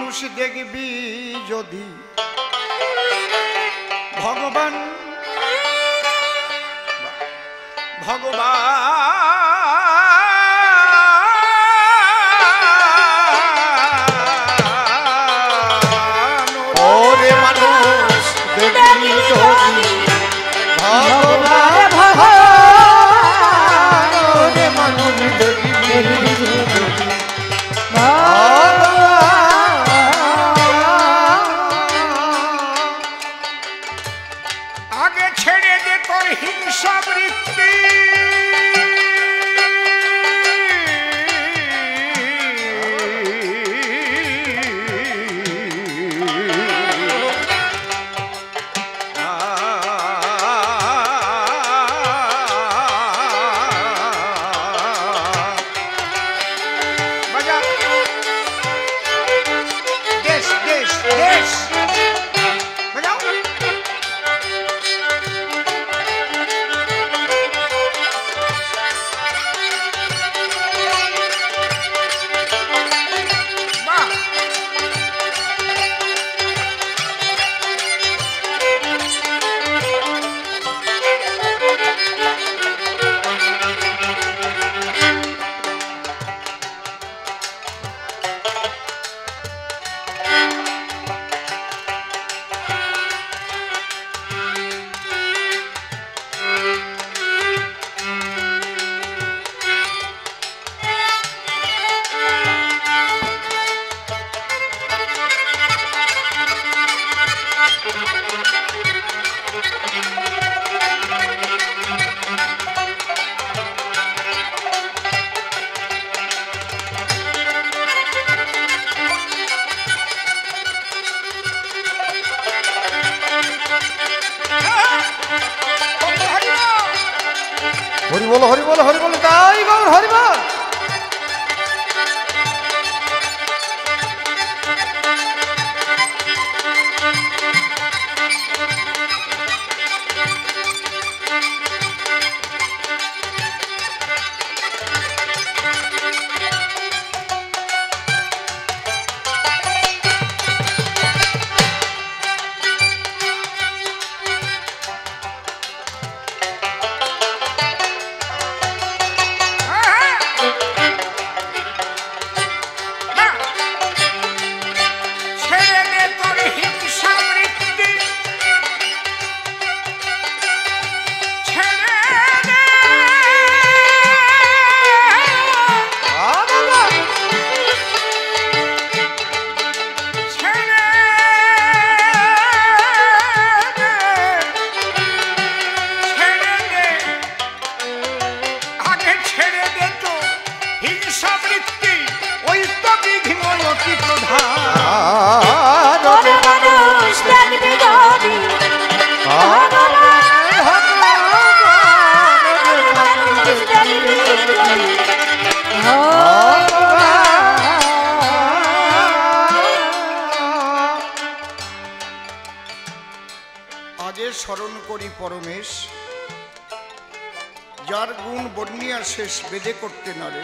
মানুষ দেখবি যদি ভগবান ওরে মানুষ দেখবি যদি ভগবান ওরে মানুষ দেখবি যদি আগে ছেড়ে দে তোর হিংসা বৃত্তি হরি বল তাই গৌর হরি বল। স্মরণ করি পরমেশ, যার গুণ বর্ণিয়া শেষ বেদে করতে নারে,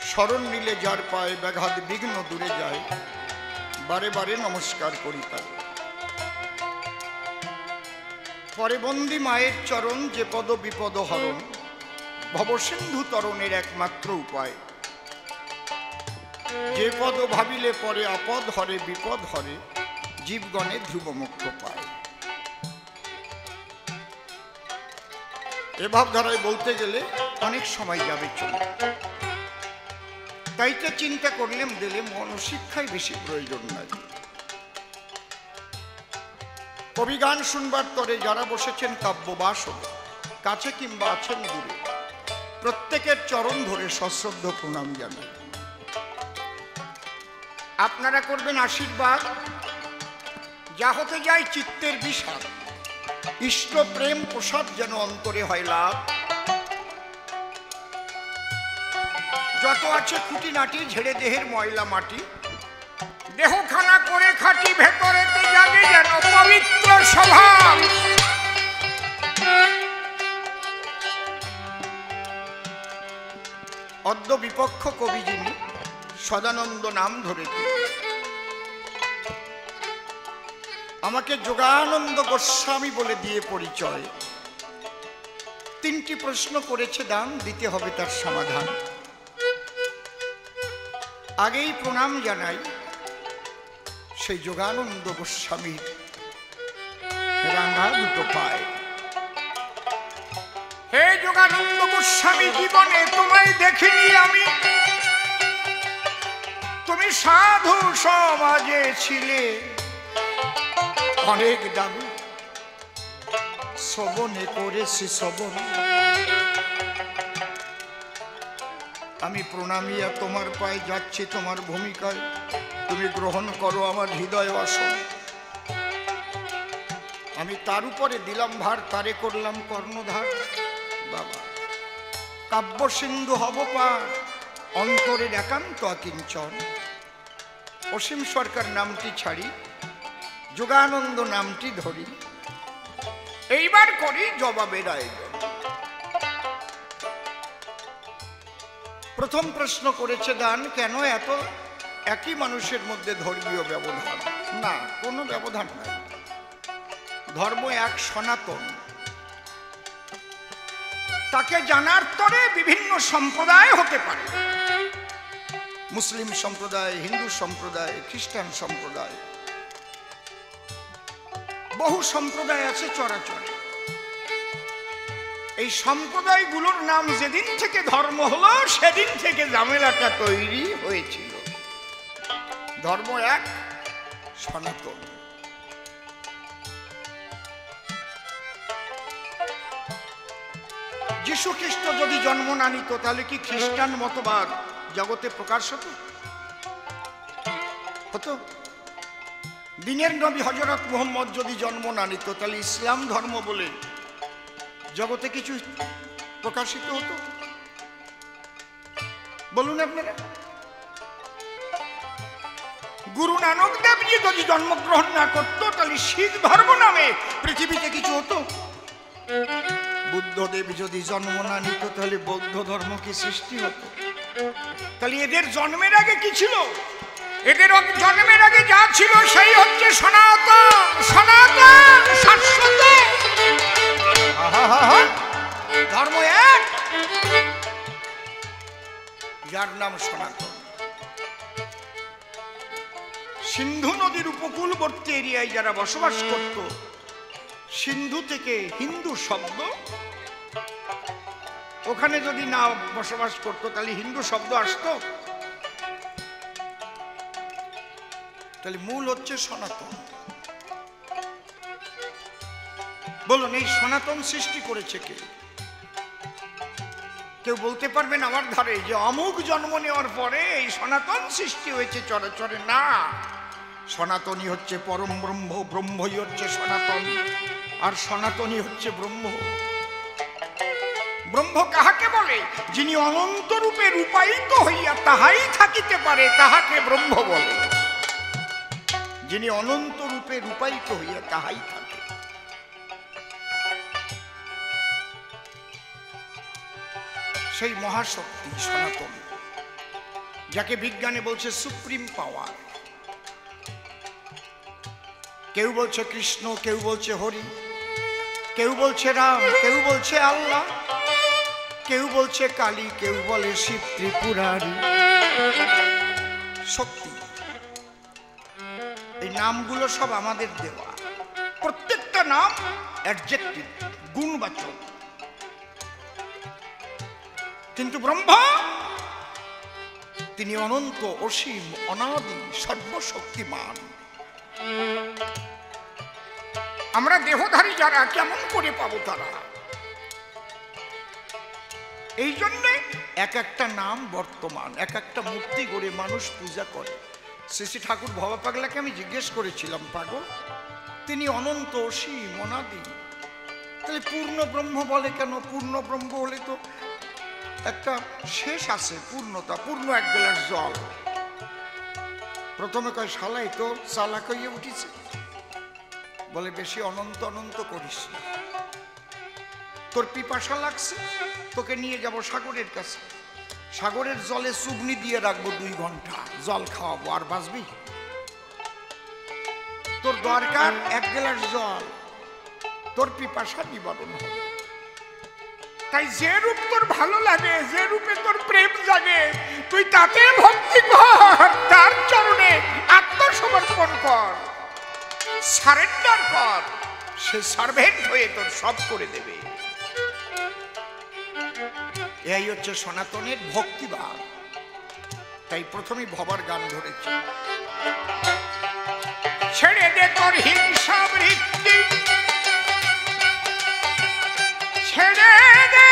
স্মরণ নিলে যার পায় ব্যাঘাত বিঘ্ন দূরে যায়, বারে বারে নমস্কার করি তার। পরে বন্দি মায়ের চরণ যে পদ বিপদ হরণ, ভবসিন্ধু তরণের একমাত্র উপায়। যে পদ ভাবিলে পরে আপদ হরে বিপদ হরে, জীবগণে ধ্রুব মুক্ত পায়। এ ভাবধারায় বলতে গেলে অনেক সময় যাবে চলে, তাইতে চিন্তা করলেম দিলে মনশিক্ষায় বেশি প্রয়োজন নাই। কবি গান শুনবার তরে যারা বসেছেন কাব্যবাসন, কাছে কিংবা আছেন দূরে, প্রত্যেকের চরণ ধরে সশ্রদ্ধ প্রণাম জানাই। আপনারা করবেন আশীর্বাদ, যা হতে যায় চিত্তের বিষাদ, ইষ্ট প্রেম প্রসাদ যেন অন্তরে হয় লাভ। যত আছে খুঁটিনাটি ঝেড়ে দেহের ময়লা মাটি, দেহখানা করে খাটি ভেতরেতে জাগে যেন পবিত্র স্বভাব। অদ্য বিপক্ষ কবি যিনি সদানন্দ নাম ধরেতে। আমাকে যোগানন্দ গোস্বামী বলে দিয়ে পরিচয়। 3টি প্রশ্ন করেছে দান, দিতে হবে তার সমাধান। আগেই প্রণাম জানাই সেই যোগানন্দ গোস্বামীর রাঙা দুটো পায়। হে যোগানন্দ গোস্বামী, জীবনে তোমায় দেখিনি আমি, তুমি সাধু সমাজে ছিলে অনেক দাবি, শ্রবণে করেছি শ্রবণ। আমি প্রণামিয়া তোমার পায়ে যাচ্ছি তোমার ভূমিকায়, তুমি গ্রহণ করো আমার হৃদয় আসন। আমি তার উপরে দিলাম ভার, তারে করলাম কর্ণধার। বাবা, কাব্য সিন্ধু হব পার, অন্তরের একান্ত আকিঞ্চন। অসীম সরকার নামটি ছাড়ি, যোগানন্দ নামটি ধরি, এইবার করি জবাবের আয়োজন। প্রথম প্রশ্ন করেছে দান, কেন এত একই মানুষের মধ্যে ধর্মীয় ব্যবধান? না, কোনো ব্যবধান নাই। ধর্ম এক, সনাতন। তাকে জানার তরে বিভিন্ন সম্প্রদায় হতে পারে, মুসলিম সম্প্রদায়, হিন্দু সম্প্রদায়, খ্রিস্টান সম্প্রদায়, বহু সম্প্রদায় আছে চরাচরে। এই সম্প্রদায়গুলোর নাম যেদিন থেকে ধর্ম হলো সেদিন থেকে ঝামেলাটা তৈরি হয়েছিল। ধর্ম এক, সনাতন। যীশু খ্রিস্ট যদি জন্ম না নিত তাহলে কি খ্রিস্টান মতবাদ জগতে প্রকাশ হতো? হতো? দিনের নবী হযরত মুহাম্মদ যদি জন্ম না নিত তাহলে ইসলাম ধর্ম বলে জগতে কিছু প্রকাশিত হতো? বলুন আপনারা। গুরু নানক দেবজি যদি জন্মগ্রহণ না করতো তাহলে শিখ ধর্ম নামে পৃথিবীতে কিছু হতো? বুদ্ধদেব যদি জন্ম না নিত তাহলে বৌদ্ধ ধর্ম কি সৃষ্টি হতো? তাহলে এদের জন্মের আগে কি ছিল? এদের জন্মের আগে যা ছিল সেই হচ্ছে সনাতন, সনাতন, শাশ্বত ধর্ম এক, যার নাম সনাতন। সিন্ধু নদীর উপকূলবর্তী এরিয়ায় যারা বসবাস করত, সিন্ধু থেকে হিন্দু শব্দ, ওখানে যদি না বসবাস করতো তাহলে হিন্দু শব্দ আসতো? তাহলে মূল হচ্ছে সনাতন। বলুন, এই সনাতন সৃষ্টি করেছে কে? কেউ বলতে পারবেন আমার ধারে যে অমুক জন্ম নেওয়ার পরে এই সনাতন সৃষ্টি হয়েছে চরাচরে? না, সনাতনই হচ্ছে পরম ব্রহ্ম, ব্রহ্মই হচ্ছে সনাতন, আর সনাতনই হচ্ছে ব্রহ্ম। ব্রহ্ম কাহাকে বলে? যিনি অনন্ত রূপে রূপায়িত হইয়া তাহাই থাকিতে পারে, তাহাকে ব্রহ্ম বলে। যিনি অনন্ত রূপে রূপায়িত হইয়া তাহাই থাকে। সেই মহাশক্তি সনাতন, যাকে বিজ্ঞানে বলছে সুপ্রিম পাওয়ার। কেউ বলছে কৃষ্ণ, কেউ বলছে হরি, কেউ বলছে রাম, কেউ বলছে আল্লাহ, কেউ বলছে কালী, কেউ বলে শিব ত্রিপুরারি। শক্তি, এই নামগুলো সব আমাদের দেওয়া। প্রত্যেকটা নাম অ্যাডজেক্টিভ, গুণবাচক। কিন্তু ব্রহ্মা তিনি অনন্ত, অসীম, অনাদি, সর্বশক্তিমান। আমরা দেহধারী যারা কেমন করে পাবো তারা? এই জন্যে এক একটা নাম বর্তমান, এক একটা মূর্তি গড়ে মানুষ পূজা করে। শ্রী শ্রী ঠাকুর ভবা পাগলাকে আমি জিজ্ঞেস করেছিলাম, পাগল তিনি অনন্ত, অসীম, অনাদি, তাহলে পূর্ণ ব্রহ্ম বলে কেন? পূর্ণ ব্রহ্ম হলে তো একটা শেষ আছে, পূর্ণতা। পূর্ণ এক গ্লাস জল। প্রথমে কয় শালাই তো চালাক হয়ে উঠিছে, বলে বেশি অনন্ত অনন্ত করিস না। তোর পিপাসা লাগছে, তোকে নিয়ে যাব সাগরের কাছে, সাগরের জলে চুবনি দিয়ে রাখবো 2 ঘন্টা, জল খাওয়াবো, আর বাঁচবি? তোর দরকার 1 গ্লাস জল, তোর পিপাসা নিবারণ হবে। তাই যে রূপ তোর ভালো লাগে, যে রূপে তোর প্রেম জাগে, তুই তাতে ভক্তি কর, তার চরণে আত্মসমর্পণ কর, সারেন্ডার কর। সে সার্ভেন্ট হয়ে তোর সব করে দেবে। এই হচ্ছে সনাতনের ভক্তিভাব। তাই প্রথমেই ভবার গান ধরেছি, ছেড়ে দে তোর হিংসা বৃত্তি, ছেড়ে দে,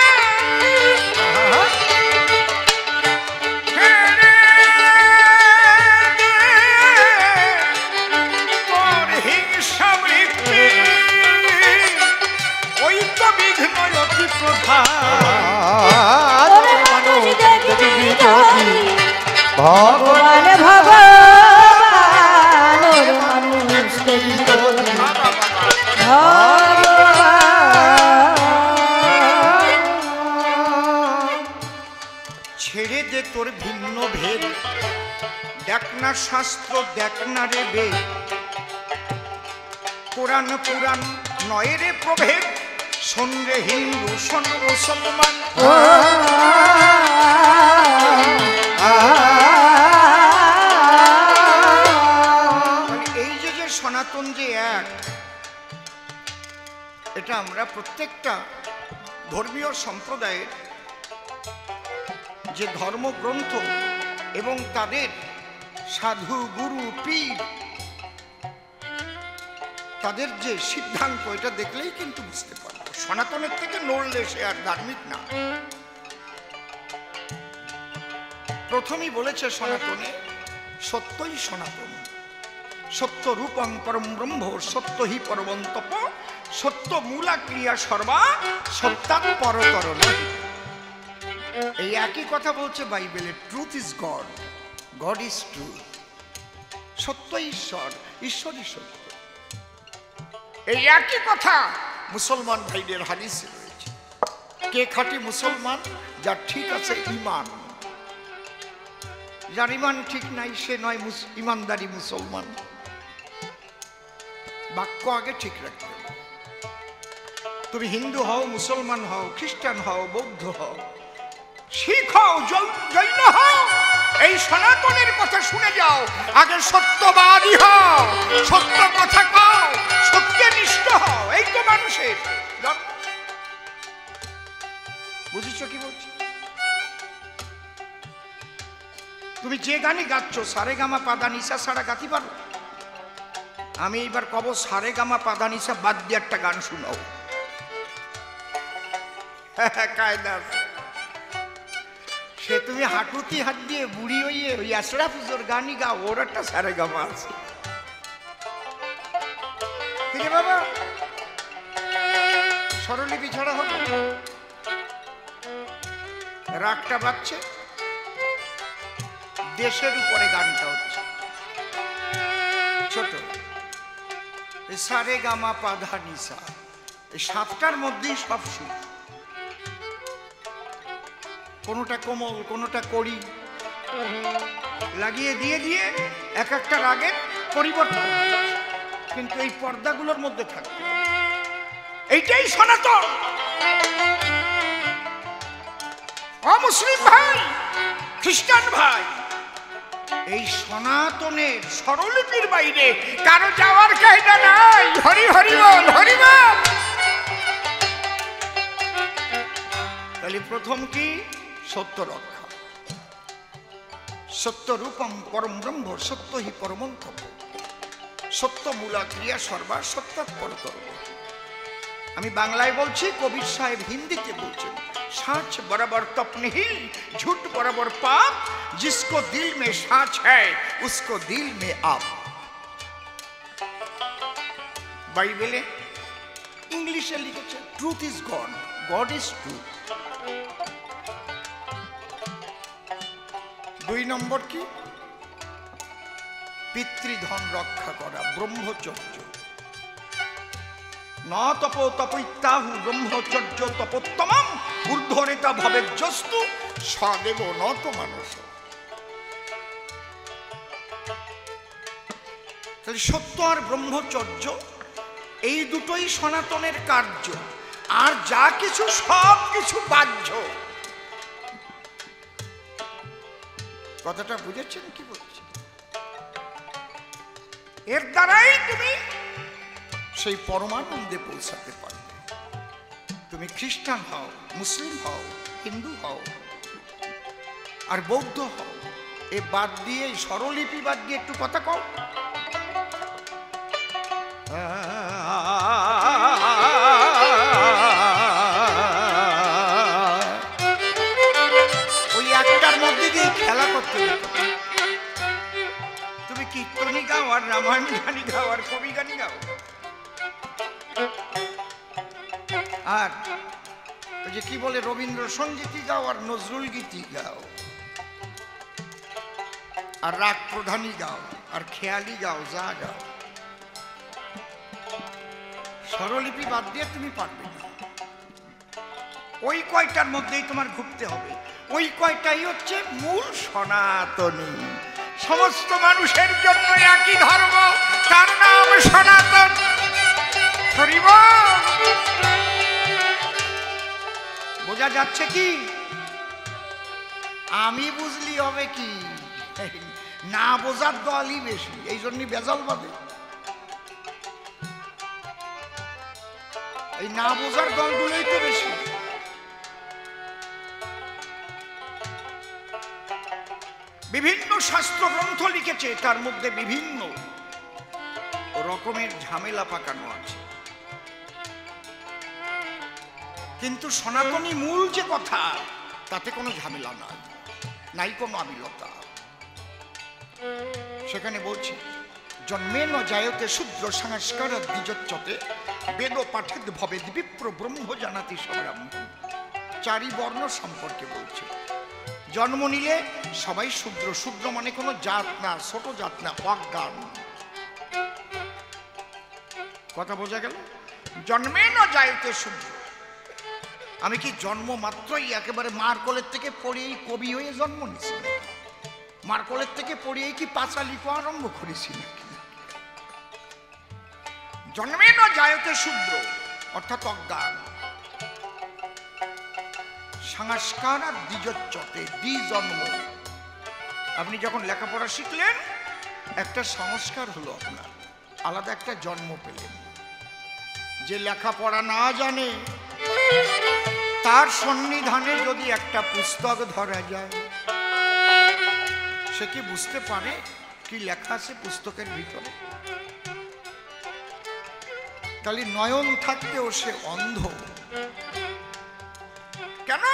ছেড়ে দে তোর হিংসা বৃত্তি, ওই তো বিঘ্ন অতি প্রধান। মানুষ দেখিবি যদি ভগবান ভগবান মানুষ দেখিবি যদি ছেড়ে দে তোর ভিন্ন ভেদ, দেখ না শাস্ত্র, দেখ না রে বেদ, কোরআন পুরাণ নয় রে প্রভেদ, শোন রে হিন্দু, শোন মুসলমান। এই যে যে সনাতন যে এক, এটা আমরা প্রত্যেকটা ধর্মীয় সম্প্রদায়ের যে ধর্মগ্রন্থ এবং তাদের সাধু গুরু পীর, তাদের যে সিদ্ধান্ত, এটা দেখলেই কিন্তু বুঝতে পারবো সনাতনের থেকে নড়লে সে আর ধার্মিক না। প্রথমেই বলেছে সনাতনে সত্যই সনাতন, সত্য রূপং পরম ব্রহ্ম, সত্য হি পরমং তপ, সত্য মূলা ক্রিয়া সর্বা, সত্যাৎ পরতর নহি। এই একই কথা বলছে বাইবেলে, truth is god, god is truth. সত্য ঈশ্বর, ঈশ্বরই সত্য। এই একই কথা মুসলমান ভাইদের হাদিসে রয়েছে। কে খাঁটি মুসলমান? যার ঠিক আছে ঈমান, যার ঈমান ঠিক নাই সে নয় ঈমানদারি মুসলমান। বাক্য আগে ঠিক রাখতে হবে। তুমি হিন্দু হও, মুসলমান হও, খ্রিস্টান হও, বৌদ্ধ হও, শিখ হও, জৈন হও, এই সনাতনের কথা শুনে যাও। আগে সত্যবাদী হও, সত্য কথা কও, সত্যনিষ্ঠ হও। এই তো মানুষের ধর্ম। বুঝেছ কি বলছি? তুমি যে গানই গাচ্ছ, সারে গামা পাদা নিশা ছাড়া গাতি পারো? আমি এইবার কব সারে গামা পাদা নিশা বাদ দিয়ে একটা গান শুনাও। কায়দা সে তুমি হাঁটুতি হাত দিয়ে বুড়ি হইয়ে ওই আসরা পুজোর গানই গাও, ওর একটা সারে গামা আছে। কিরে বাবা, স্বরলিপি ছাড়া হবে? রাগটা বাজছে, দেশের উপরে গানটা হচ্ছে ছোট। সারে গামা পাধা নিশা, এই 7টার মধ্যেই সব সুর। কোনোটা কোমল, কোনোটা কড়ি লাগিয়ে দিয়ে দিয়ে এক একটা রাগের পরিবর্তন, কিন্তু এই পর্দাগুলোর মধ্যে থাকবে। এইটাই সনাতন। অমুসলিম ভাই, খ্রিস্টান ভাই, এই সনাতনের স্বরলিপির বাইরে কারো যাওয়ার কায়দা নাই। হরি হরি বল, হরি বল। তাহলে প্রথম কি? সত্য রক্ষা। সত্য রূপম পরম ব্রহ্ম, সত্য হি পরমং তপ, সত্য মূলা ক্রিয়া সর্বা, সত্যাৎ পরতর। আমি বাংলায় বলছি, কবির সাহেব হিন্দিতে বলছেন, साच बराबर तप नहीं, झूठ बराबर पाप, जिसको दिल में साच है उसको दिल में आप। बाइबले इंग्लिशे लिखेছে truth is God, God is truth. 2 নম্বর কি? পিতৃধন রক্ষা করা, ব্রহ্মচর্য। न तपो तपैत्याहु ब्रह्मचर्य तपोत्तमम् ऊर्ध्वरेता भवेज्जस्तु সদেব নত মানুষ। তাহলে সত্য আর ব্রহ্মচর্য এই দুটোই সনাতনের কার্য, আর যা কিছু সব কিছু বাহ্য। কথাটা বুঝেছেন কি বলছি? এর দ্বারাই তুমি সেই পরমানন্দে পৌঁছাতে পারবে। তুমি খ্রিস্টান হও, মুসলিম হও, হিন্দু হও আর বৌদ্ধ হও, এ বাদ দিয়ে স্বরলিপি বাদ দিয়ে একটু কথা কও। ওই একটার মধ্যে দিয়ে খেলা করতে তুমি কীর্তনী গাও আর রামায়ণ গানি গাও আর কবি গানি গাও, আর ওই যে কি বলে রবীন্দ্রসঙ্গীতই গাও আর নজরুল গীতি গাও, আর রাগ প্রধানী গাও আর খেয়ালি গাও, যা গাও, স্বরলিপি বাদ দিয়ে তুমি পারবে না। ওই কয়টার মধ্যেই তোমার ঘুরতে হবে। ওই কয়টাই হচ্ছে মূল সনাতনী। সমস্ত মানুষের জন্য একই ধর্ম, তার নাম সনাতন। বোঝা যাচ্ছে কি? আমি বুঝলি হবে কি, না বোঝার দলই বেশি, এই জন্যই বেজাল বাদে। এই না বোঝার দলগুলোই তো বেশি। বিভিন্ন শাস্ত্র গ্রন্থ লিখেছে, তার মধ্যে বিভিন্ন রকমের ঝামেলা পাকানো আছে, কিন্তু সনাতনী মূল যে কথা তাতে কোনো ঝামেলা নাই, নাই কোনো আমিলতা। সেখানে বলছে জন্মেন জায়তে শূদ্র সংস্কার দ্বিজোচ্যতে বেদ পাঠেদ ভবেদ বিপ্র ব্রহ্ম জানাতি সংগ্রাম। চারি বর্ণ সম্পর্কে বলছে। জন্ম নিলে সবাই শূদ্র। শূদ্র মানে কোনো জাত না, ছোট জাত না, অজ্ঞান। কথা বোঝা গেল? জন্মেন জায়তে শূদ্র। আমি কি জন্ম মাত্রই একেবারে মার কোলের থেকে পড়িয়েই কবি হয়ে জন্ম নিছি? মার কোলের থেকে পড়িয়েই কি পাঁচা লিখা আরম্ভ করেছি নাকি? জন্মেন জায়তে শূদ্র অর্থাৎ অজ্ঞান। সংস্কার আর দ্বিজোচ্যতে, দ্বিজন্ম। আপনি যখন লেখাপড়া শিখলেন একটা সংস্কার হলো আপনার, আলাদা একটা জন্ম পেলেন। যে লেখাপড়া না জানে তার সন্নিধানে যদি একটা পুস্তক ধরা যায়, সে কি বুঝতে পারে কি লেখা আছে পুস্তকের ভিতরে? তাহলে নয়ন থাকতেও সে অন্ধ। কেন?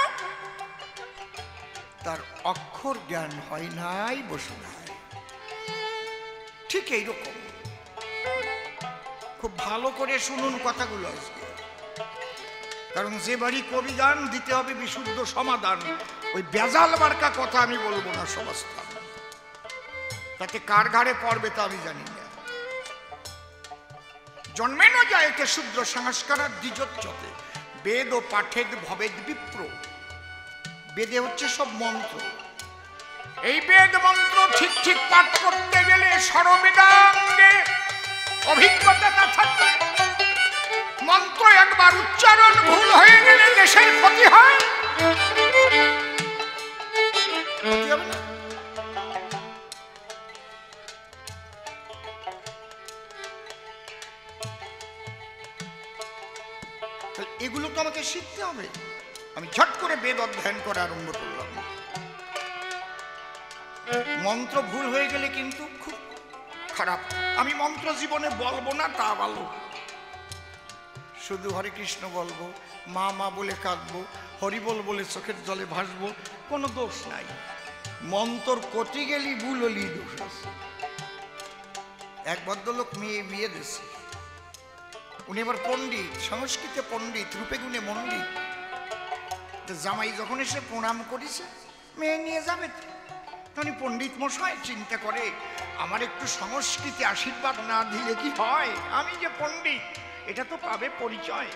তার অক্ষর জ্ঞান হয় নাই, বসে নাই। ঠিক এইরকম। খুব ভালো করে শুনুন কথাগুলো আজকে, কারণ যে বাড়ি কবি গান দিতে হবে বিশুদ্ধ সমাধান। ওই বেজাল মার্কা কথা আমি বলবো না সমাজস্থান, তাতে কার ঘাড়ে পড়বে তা আমি জানি না। জন্মেন জায়তে শূদ্র সংস্কার দ্বিজোচ্যতে বেদ ও পাঠেদ ভবেদ বিপ্র। বেদে হচ্ছে সব মন্ত্র। এই বেদ মন্ত্র ঠিক ঠিক পাঠ করতে গেলে সর্ববেদাঙ্গে অভিজ্ঞতা না থাকলে, মন্ত্র একবার উচ্চারণ ভুল হয়ে গেলে দেশের ক্ষতি হয়। এগুলো তো আমাকে শিখতে হবে। আমি ঝট করে বেদ অধ্যয়ন করা আরম্ভ করলাম। মন্ত্র ভুল হয়ে গেলে কিন্তু খুব খারাপ। আমি মন্ত্র জীবনে বলবো না, তা ভালো। শুধু হরে কৃষ্ণ বলবো, মা মা বলে কাঁদবো, হরিবল বলে চোখের জলে ভাসবো, কোনো দোষ নাই। মন্ত্র কটি গেলি ভুল হলি দোষ আছে। এক ভদ্রলোক মেয়ে বিয়ে দিয়েছে, উনি এবার পণ্ডিত, সংস্কৃতে পণ্ডিত, রূপে গুণে মণ্ডিত। জামাই যখন এসে প্রণাম করেছে, মেয়ে নিয়ে যাবে, তখন পণ্ডিত মশাই চিন্তা করে আমার একটু সংস্কৃতি আশীর্বাদ না দিলে কি হয়? আমি যে পণ্ডিত এটা তো পাবে পরিচয়।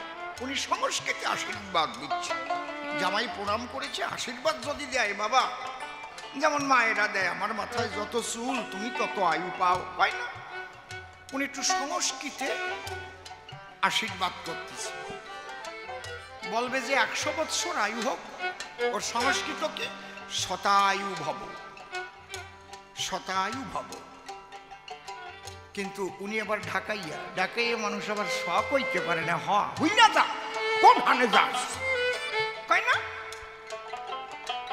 উনি সংস্কৃতি আশীর্বাদ দিচ্ছে। জামাই প্রণাম করেছে, আশীর্বাদ যদি দেয় বাবা, যেমন মায়েরা দেয়, আমার মাথায় যত চুল তুমি তত আয়ু পাও, হয় না? উনি একটু সংস্কৃতে আশীর্বাদ করতেছে, বলবে যে 100 বৎসর আয়ু হোক। ওর সংস্কৃত কি? শতায়ু ভব, শতায়ু ভব। কিন্তু উনি আবার ঢাকাইয়া মানুষ আবার শখ হইতে পারে না, হই না যা, কোন হানে যাস, কয় না?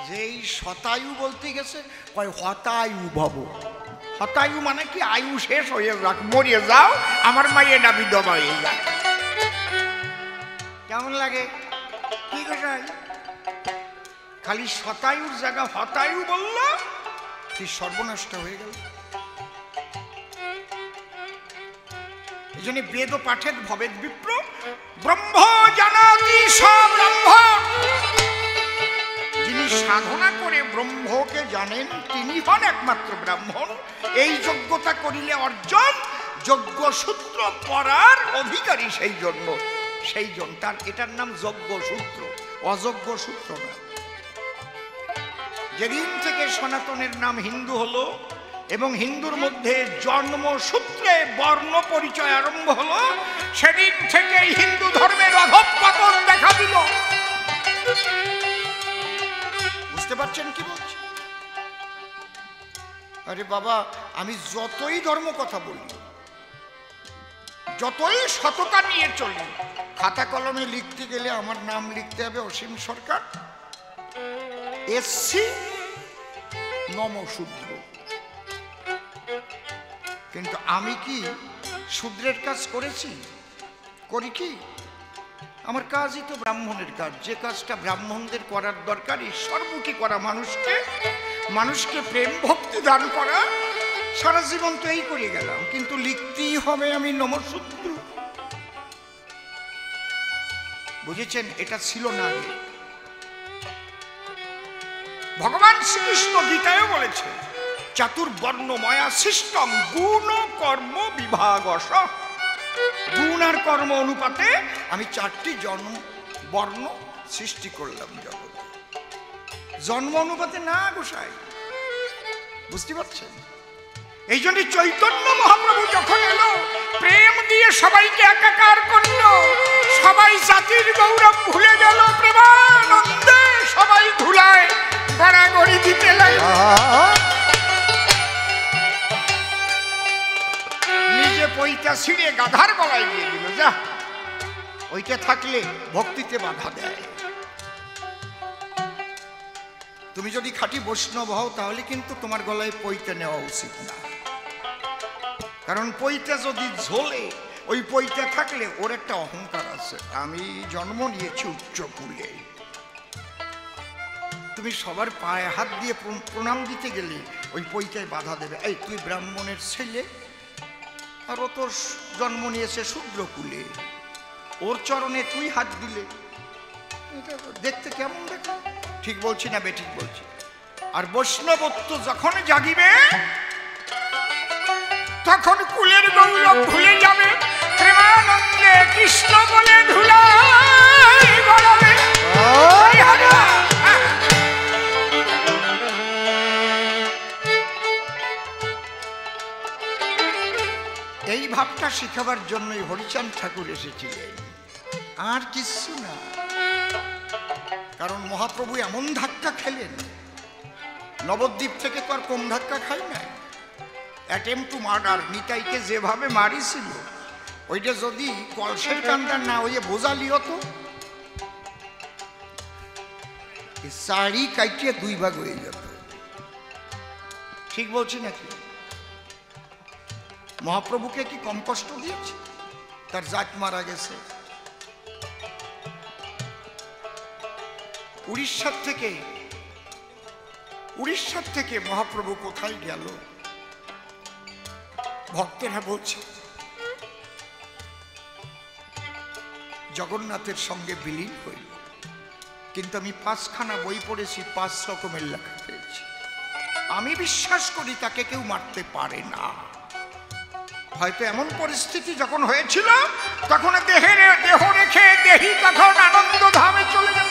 যেই শতায়ু বলতে গেছে কয় হতায়ু ভব। হতায়ু মানে কি? আয়ু শেষ হয়ে যাক, মরিয়ে যাও, আমার মাইয়ে না বিধবা হয়ে যায়। কেমন লাগে? কি গোসাই, খালি শতায়ুর জায়গা হতায়ু বলল, কি সর্বনষ্ট হয়ে গেল। এই জন্য বেদ পাঠের ভবেদ বিপ্র, ব্রহ্ম জানাতি ব্রহ্ম। যিনি সাধনা করে ব্রহ্মকে জানেন তিনি হন একমাত্র ব্রাহ্মণ। এই যোগ্যতা করিলে অর্জন, যজ্ঞ সূত্র পড়ার অধিকারী সেই জন্য, সেই জন, তার এটার নাম যজ্ঞ সূত্র, অযজ্ঞ সূত্র না। যেদিন থেকে সনাতনের নাম হিন্দু হলো এবং হিন্দুর মধ্যে জন্মসূত্রে বর্ণ পরিচয় আরম্ভ হলো, সেদিন থেকে হিন্দু ধর্মের অধঃপতন দেখা দিল। বুঝতে পারছেন কি বলছি? আরে বাবা, আমি যতই ধর্ম কথা বলি, যতই সততা নিয়ে চলি, খাতা কলমে লিখতে গেলে আমার নাম লিখতে হবে অসীম সরকার, এসসি নমশূদ্র। কিন্তু আমি কি শূদ্রের কাজ করেছি? করি কি? আমার কাজই তো ব্রাহ্মণের কাজ। যে কাজটা ব্রাহ্মণদের করার দরকার, ঈশ্বরমুখী করা, মানুষকে প্রেম ভক্তি দান করা, সারা জীবন তো এই করে গেলাম, কিন্তু লিখতেই হবে আমি নমশূদ্র। বুঝেছেন? এটা ছিল না আগে। ভগবান শ্রীকৃষ্ণ গীতায় বলেছে, চাতুর্বর্ণময়া সিস্টম গুণ কর্ম বিভাগস। গুণ আর কর্ম অনুপাতে আমি 4টি বর্ণ সৃষ্টি করলাম জগতে। জন্ম অনুপাতে না গোসাই, বুঝতে পারছেন? এই জন্য চৈতন্য মহাপ্রভু যখন এলো, প্রেম দিয়ে সবাইকে একাকার করলো, সবাই জাতির গৌরব ভুলে গেল, প্রেমানন্দে সবাই ধুলায় গড়াগড়ি দিতে লাগলো। নিজে পইটা ছিঁড়ে গাধার গলায় দিয়ে দিল, যা, ওইটা থাকলে ভক্তিতে বাধা দেয়। তুমি যদি খাঁটি বৈষ্ণব হও তাহলে কিন্তু তোমার গলায় পইতে নেওয়া উচিত না, কারণ পইতে যদি ঝোলে, ওই পইতে থাকলে ওর একটা অহংকার আছে, আমি জন্ম নিয়েছি উচ্চ কুলে। তুমি সবার পায়ে হাত দিয়ে প্রণাম দিতে গেলে ওই পইটায় বাধা দেবে, এই তুই ব্রাহ্মণের ছেলে, আর ও তোর জন্ম নিয়েছে শূদ্র কুলে, ওর চরণে তুই হাত দিলে দেখতে কেমন দেখা? ঠিক বলছি না বেঠিক বলছি? আর বৈষ্ণবত্ব যখন জাগিবে তখন কুলের গৌরব ভুলে যাবে, প্রেমানন্দে কৃষ্ণ বলে ধুলাই গড়াবে। এই ভাবটা শিখাবার জন্যই হরিচাঁদ ঠাকুর এসেছিলেন, আর কিছু না। কারণ মহাপ্রভু এমন ধাক্কা খেলেন, নবদ্বীপ থেকে তো আর কম ধাক্কা খাই নাই। অ্যাটেম্প টু মার্ডার, নিতাইকে যেভাবে মারিছিল, ওইটা যদি কলসের কান্দার না হয়ে বোঝালি হতো, শাড়ি কাটিয়ে 2 ভাগ হয়ে যেত। ঠিক বলছি নাকি? মহাপ্রভুকে কি কম কষ্ট দিয়েছে? তার জাত মারা গেছে। উড়িষ্যার থেকে মহাপ্রভু কোথায় গেল? ভক্তেরা বলছে জগন্নাথের সঙ্গে বিলীন হইল। কিন্তু আমি 5খানা বই পড়েছি, 5 রকমের লেখা পেয়েছি। আমি বিশ্বাস করি তাকে কেউ মারতে পারে না। হয়তো এমন পরিস্থিতি যখন হয়েছিল, তখন দেহ রেখে দেহি তখন আনন্দ ধামে চলে গেল।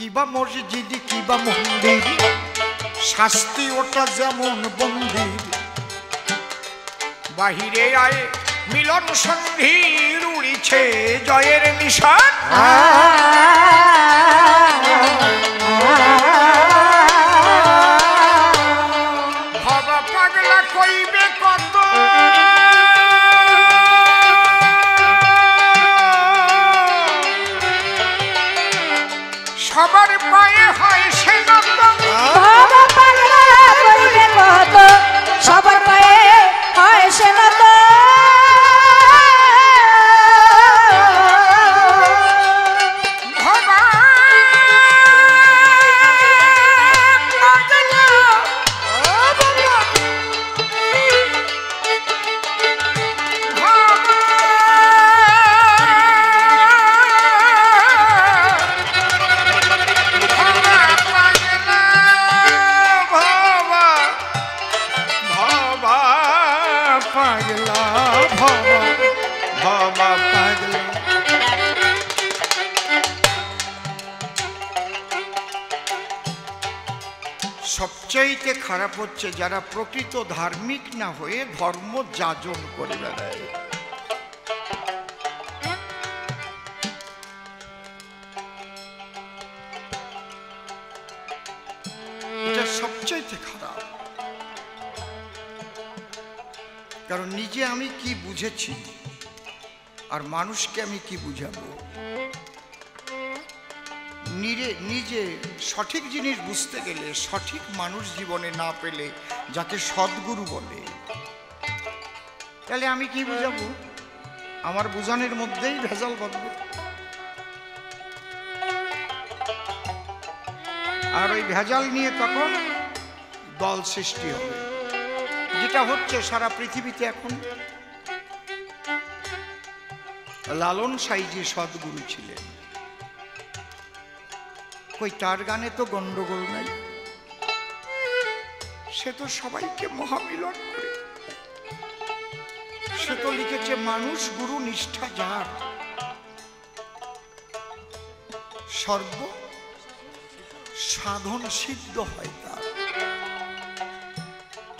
কিবা মসজিদ কিবা মন্দির, শাস্তি ওটা যেমন বন্দির। বাহিরে আয় মিলন সন্ধির, উড়িছে জয়ের নিশান। ভাবা পাগলা কইবে কত, সবার পায়ে হয় সে নত। বাবা পাগলা কইবে কত, সবার পায়ে হয় সে নত। সবচাইতে খারাপ হচ্ছে যারা প্রকৃত ধার্মিক না হয়ে ধর্ম যাজন করে বেড়ায়। এটা সবচাইতে খারাপ। কারণ নিজে আমি কি বুঝেছি আর মানুষকে আমি কি বুঝাবো। নিজে সঠিক জিনিস বুঝতে গেলে, সঠিক মানুষ জীবনে না পেলে, যাকে সদ্গুরু বলে, তাহলে আমি কি বুঝাবো? আমার বুঝানোর মধ্যেই ভেজাল বাঁধবে। আর ওই ভেজাল নিয়ে তখন দল সৃষ্টি হবে, যেটা হচ্ছে সারা পৃথিবীতে এখন। লালন সাইজি সদ্গুরু ছিলেন, কই তার গানে তো গন্ডগোল নাই। সে তো সবাইকে মহামিলন করে। সে তো লিখেছে মানুষ গুরু নিষ্ঠা যার, সর্ব সাধন সিদ্ধ হয় তার।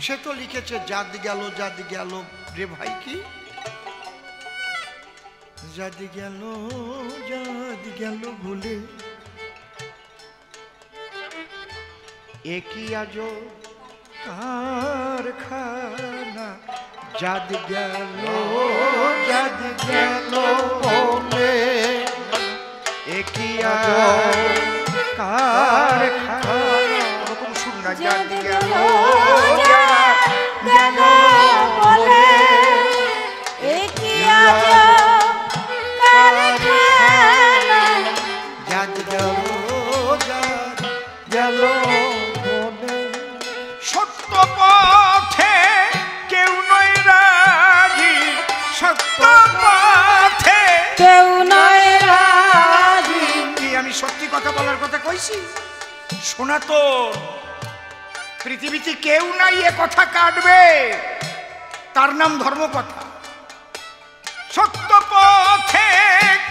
সে তো লিখেছে জাদ গেল রে ভাই, কি জাদ গেল ভুলে, একই আজ কারখানা। জাদ গেল বলে, একই আজ কারখানা। ওরকম শুন না, জাদ গেল বলে, একই আজ কারখানা। জাদ গেল সত্য পথে কেউ নয় রাজি, সত্য পথে কেউ নয় রাজি। কি আমি সত্যি কথা বলার কথা কইছি? শোনা তো, পৃথিবীতে কেউ নাই এ কথা কাটবে, তার নাম ধর্মকথা। সত্য পথে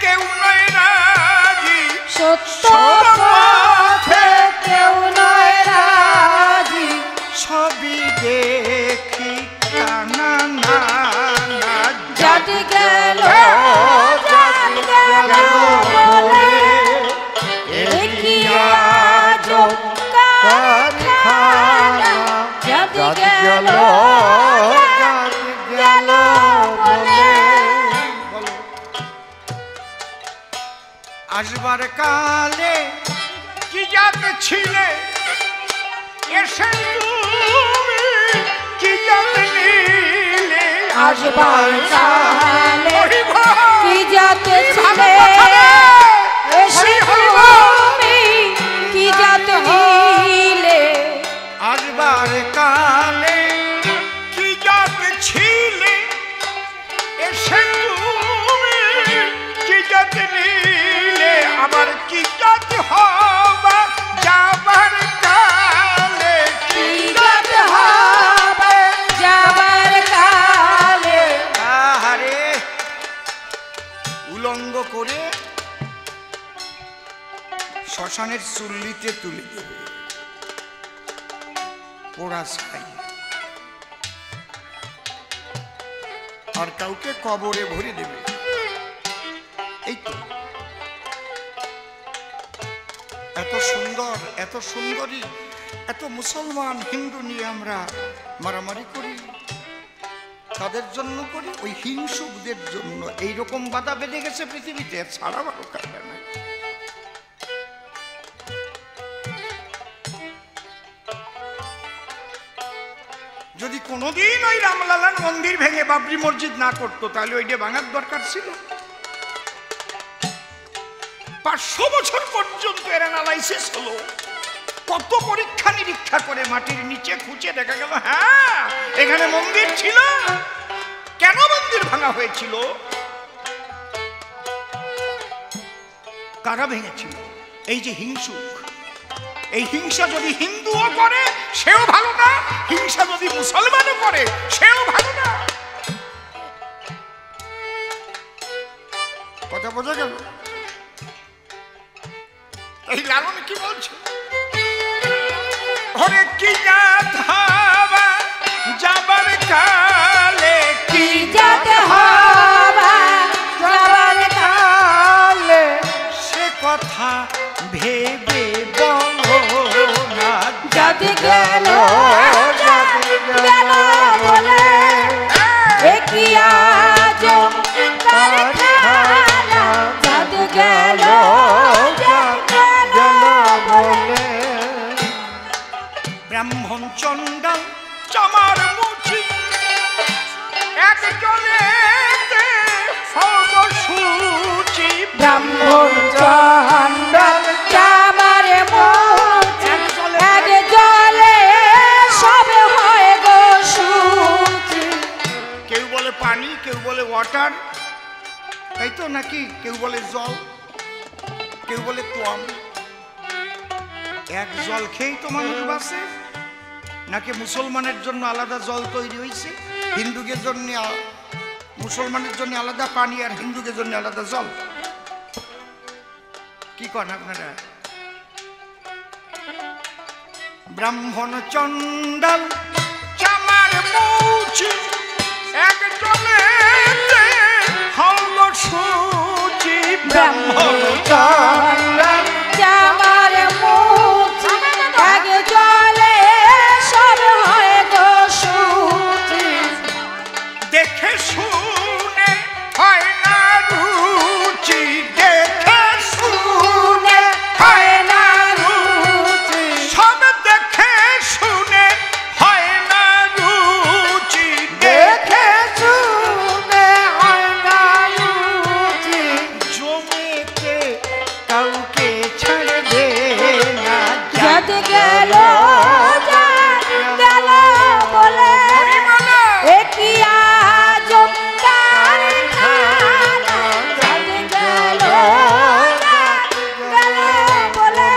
কেউ নয় রাজি, সত্য পথে কেউ নয় রাজি। সবই দেখি কানা না, জাদ গেল বলে, একই আজ কারখানা। জাদ গেল বলে। আসবার কালে কি জাত ছিলে, এসে তুমি কি জাত নিলে। আসবার কালে কি জাত ছিলে, এসে তুমি কি জাত নিলে। আসবার কালে কি জাত ছিলে, এসে তুমি কি জাত নিলে। আবার কি জাত হবা যাবার কালে, কি জাত হবে যাবার কালে। আহারে উলঙ্গ করে শ্মশানের চুল্লিতে তুলে দেবে, পোড়া ছাই। আর কাউকে কবরে ভরে দেবে। এই তো এত সুন্দর, এত সুন্দরী, এত মুসলমান হিন্দু নিয়ে আমরা মারামারি করি। তাদের জন্য করি, ওই হিংসুকদের জন্য। এইরকম বাধা বেঁধে গেছে পৃথিবীতে, ছাড়া ভালো কাটবে না। যদি কোনোদিন ওই রামলালার মন্দির ভেঙে বাবরি মসজিদ না করতো, তাহলে ওইটা ভাঙার দরকার ছিল। 500 বছর পর্যন্ত এর অ্যানালাইসিস হলো, কত পরীক্ষা নিরীক্ষা করে মাটির নিচে খুঁজে দেখা গেল হ্যাঁ এখানে মন্দির ছিল। কেন মন্দির ভাঙা হয়েছিল, কারা ভেঙেছিল? এই যে হিংসুক, এই হিংসা যদি হিন্দুও করে সেও ভালো না, হিংসা যদি মুসলমানও করে সেও ভালো না। কথা বোঝা গেল? এই লালন কি বলছে? ওরে কি জাত হবা যাবার কালে, কি জাত হবা যাবার কালে, সে কথা ভেবে বলো না। জাত গেল গেল বলে কি আজম কারখানা, জাত গেল গেল বলে। ব্রাহ্মণ চণ্ডাল চামার মুচি একজনে সূচি, ব্রাহ্মণ চণ্ডাল চামার মুচি এক জলে সব হয় গো সূচি। কেউ বলে পানি, কেউ বলে ওয়াটার, তাই তো নাকি? কেউ বলে জল, কেউ বলে তোয়াম। এক জল খেয়েই তো মানুষ বাঁচে, নাকি মুসলমানের জন্য আলাদা জল তৈরি হয়েছে, হিন্দুদের জন্য মুসলমানের জন্য আলাদা পানি আর হিন্দুদের জন্য আলাদা জল? কি করেন আপনারা? ব্রাহ্মণ চণ্ডাল চামার মুচি এক জলে হল সূচি, ব্রাহ্মণ চণ্ডাল চামার মুচি এক জলে সব হয় গো সূচি। দেখে শুনে হয় না রুচি, দেখে শুনে হয় না রুচি, সব দেখে শুনে হয় না রুচি, দেখে শুনে হয় না রুচি। জমিতে কাউকে ছাড়বে না, জাত গেল গেল বলে কি আজম কারখানা, জাত গেল গেল বলে।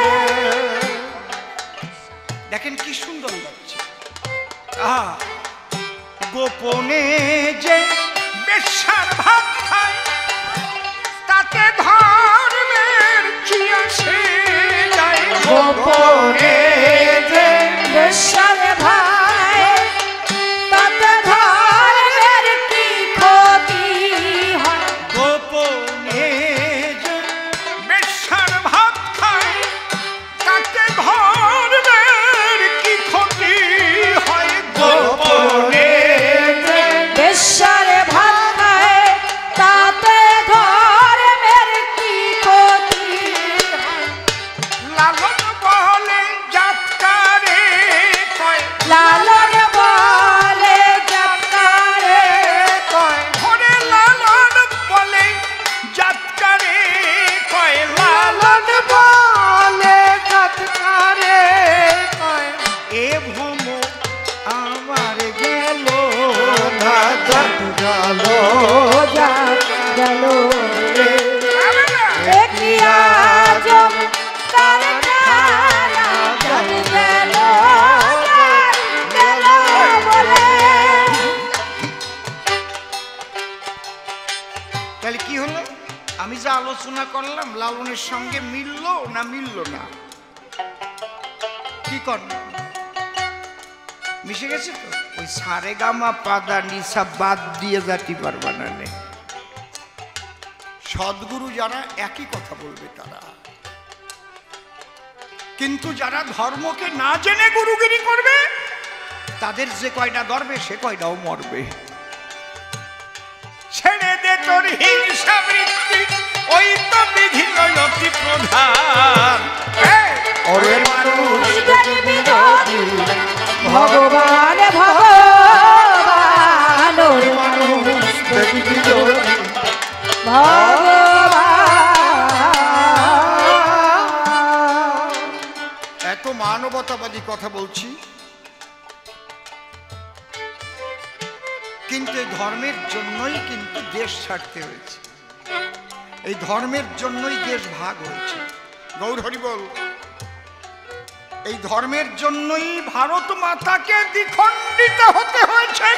দেখেন কি সুন্দর লাগছে। গোপনে যে বেশ্যার ভাত খায়, তাতে ধর্মের কি আসে যায়? গোপনে যে বেশ্যার ভাই তাতে ধর্মের কি ক্ষতি হয়, গোপনে যে বেশ্যার ভাত খায়, তাতে ধর্মের কি ক্ষতি হয়? গোপনে বেশ্যার ভাত খায় তাতে ধর্মের কি ক্ষতি হয়। লালন বলে যাত্রারে কয়, লালন বলে যাত্রারে কয়, ওরে লালন বলে যাত্রারে কয়, লালন বলে যাত্রারে কয়, এ ভ্রম আমার গেল না, যাত গেল গেল কি আজম কারখানা, জাত গেল গেল বলে। তাহলে কি হলো? আমি যা আলোচনা করলাম লালনের সঙ্গে মিললো না মিললো না? কি কর মিশে গেছে তো? ওই সারে গামা পাদা নিশা বাদ দিয়ে যাতে পারবা না। সদ্গুরু যারা একই কথা বলবে তারা, কিন্তু যারা ধর্মকে না জেনে গুরুগিরি করবে তাদের যে কয়টা ধরবে সে কয়টাও মরবে। ছেড়ে দে তোর হিংসা বৃত্তি, ওই তো বিধি অতি প্রধান। ওরে মানুষ দেখিবি যদি ভগবান ভগবান ওরে মানুষ দেখিবি যদি ভগবান। এত মানবতাবাদী কথা বলছি, কিন্তু এই ধর্মের জন্যই কিন্তু দেশ ছাড়তে হয়েছে, এই ধর্মের জন্যই দেশ ভাগ হয়েছে। গৌর হরি বল। এই ধর্মের জন্যই ভারত মাতাকে দ্বিখণ্ডিত হতে হয়েছে।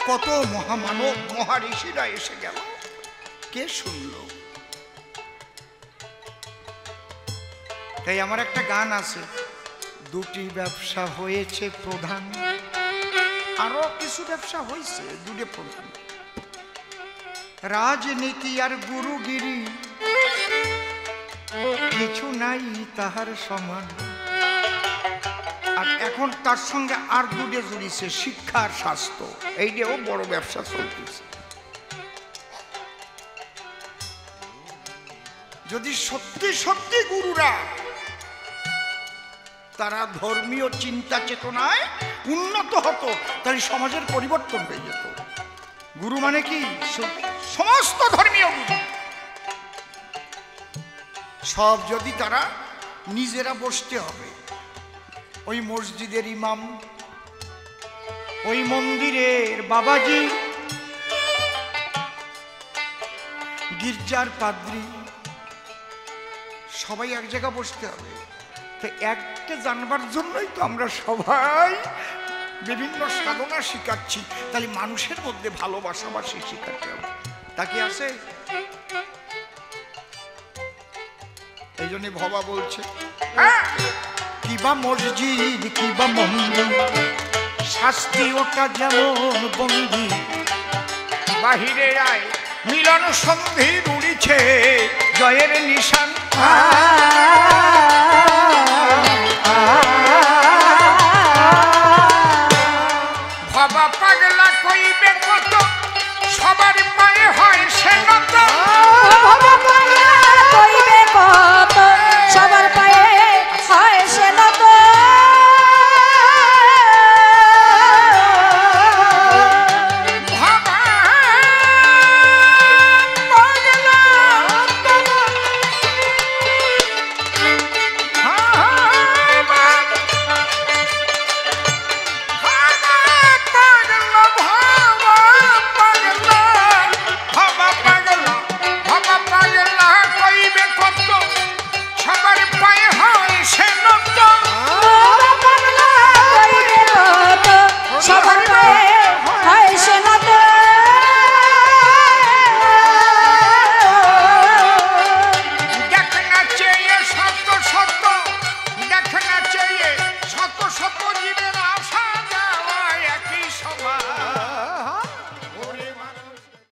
কত মহামানব মহারিষিরা এসে গেল, কে শুনল? তাই আমার একটা গান আছে, দুটি ব্যবসা হয়েছে প্রধান, আরো কিছু ব্যবসা হয়েছে, দুটো প্রধান, রাজনীতি আর গুরুগিরি, কিছু নাই তাহার সমান। আর এখন তার সঙ্গে আর দুটো জুড়িছে, শিক্ষা আর স্বাস্থ্য, এইটাও বড় ব্যবসা চলতেছে। যদি সত্যি সত্যি গুরুরা তারা ধর্মীয় চিন্তা চেতনায় উন্নত হতো, তাহলে সমাজের পরিবর্তন হয়ে যেত। গুরু মানে কি? সমস্ত ধর্মীয় গুরু সব যদি তারা নিজেরা বসতে হবে, ওই মসজিদের ইমাম, ওই মন্দিরের বাবাজি, গির্জার পাদ্রী, সবাই এক জায়গায় বসতে হবে। তো এককে জানবার জন্যই তো আমরা সবাই বিভিন্ন সাধনা শিখাচ্ছি, তাহলে মানুষের মধ্যে ভালোবাসাবাসি শিখাতে হবে। তা কি আছে? এই জন্য ভবা বলছে, কিবা মসজিদ কিবা মন্দির, শাস্তি ওটা যেমন বন্দি, বাহিরে আয় মিলন সন্ধি উড়িছে জয়ের নিশান। ভবা পাগলা কইবে কত, সবার পায়ে হয় সে নত। ভবা পাগলা কইবে কত, সবার পায়ে